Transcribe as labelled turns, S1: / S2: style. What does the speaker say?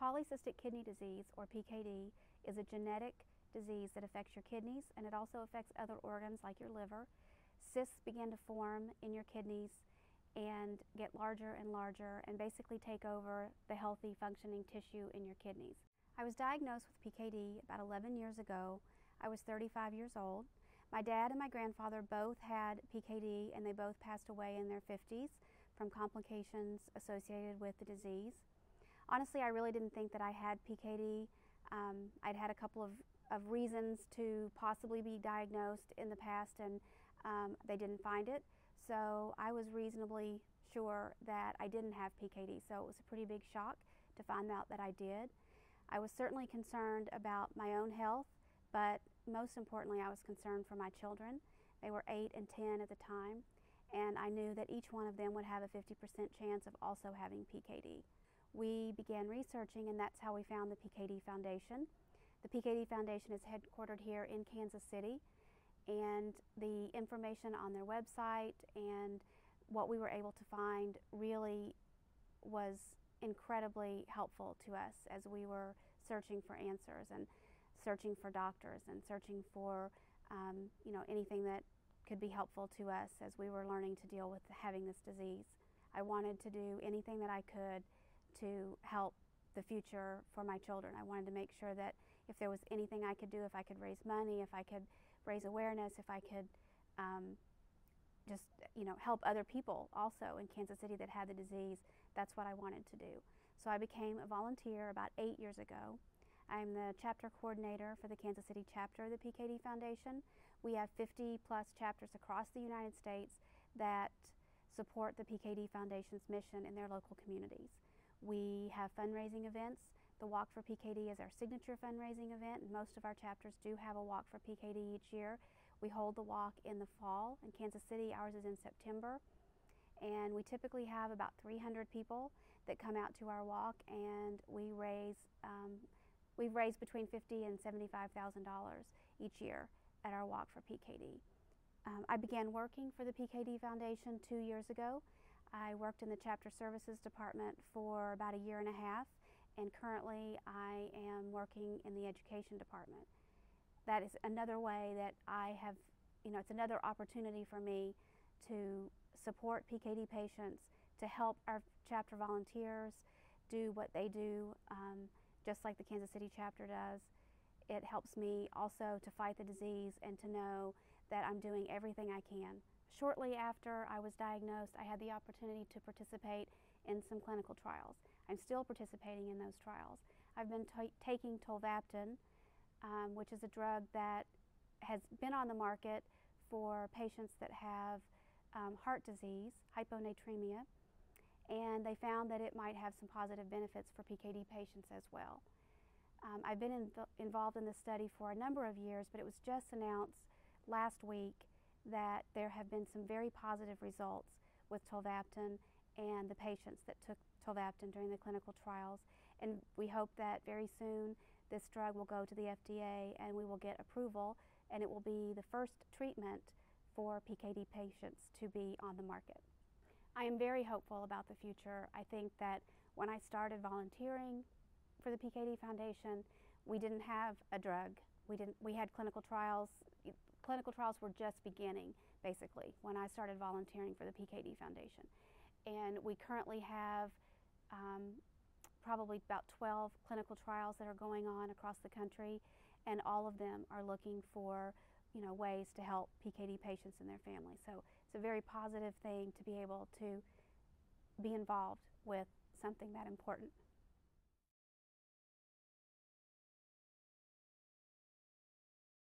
S1: Polycystic kidney disease, or PKD, is a genetic disease that affects your kidneys, and it also affects other organs like your liver. Cysts begin to form in your kidneys and get larger and larger and basically take over the healthy functioning tissue in your kidneys. I was diagnosed with PKD about 11 years ago. I was 35 years old. My dad and my grandfather both had PKD, and they both passed away in their 50s from complications associated with the disease. Honestly, I really didn't think that I had PKD. I'd had a couple of reasons to possibly be diagnosed in the past, and they didn't find it. So I was reasonably sure that I didn't have PKD. So it was a pretty big shock to find out that I did. I was certainly concerned about my own health, but most importantly, I was concerned for my children. They were 8 and 10 at the time, and I knew that each one of them would have a 50% chance of also having PKD. We began researching, and that's how we found the PKD Foundation. The PKD Foundation is headquartered here in Kansas City, and the information on their website and what we were able to find really was incredibly helpful to us as we were searching for answers and searching for doctors and searching for anything that could be helpful to us as we were learning to deal with having this disease. I wanted to do anything that I could to help the future for my children. I wanted to make sure that if there was anything I could do, if I could raise money, if I could raise awareness, if I could just help other people also in Kansas City that had the disease, that's what I wanted to do. So I became a volunteer about 8 years ago. I'm the chapter coordinator for the Kansas City chapter of the PKD Foundation. We have 50 plus chapters across the United States that support the PKD Foundation's mission in their local communities. We have fundraising events. The Walk for PKD is our signature fundraising event, and most of our chapters do have a Walk for PKD each year. We hold the walk in the fall. In Kansas City, ours is in September, and we typically have about 300 people that come out to our walk, and we've raised between $50,000 and $75,000 each year at our Walk for PKD. I began working for the PKD Foundation 2 years ago. I worked in the chapter services department for about 1.5 years, and currently I am working in the education department. That is another way that I have, it's another opportunity for me to support PKD patients, to help our chapter volunteers do what they do, just like the Kansas City chapter does. It helps me also to fight the disease and to know that I'm doing everything I can. Shortly after I was diagnosed, I had the opportunity to participate in some clinical trials. I'm still participating in those trials. I've been taking tolvaptan, which is a drug that has been on the market for patients that have heart disease, hyponatremia, and they found that it might have some positive benefits for PKD patients as well. I've been involved in this study for a number of years, but it was just announced last week that there have been some very positive results with tolvaptan and the patients that took tolvaptan during the clinical trials. And we hope that very soon this drug will go to the FDA and we will get approval, and it will be the first treatment for PKD patients to be on the market. I am very hopeful about the future. I think that when I started volunteering for the PKD Foundation, we didn't have a drug. We had clinical trials. Clinical trials were just beginning, basically, when I started volunteering for the PKD Foundation. And we currently have probably about 12 clinical trials that are going on across the country, and all of them are looking for ways to help PKD patients and their families. So it's a very positive thing to be able to be involved with something that important.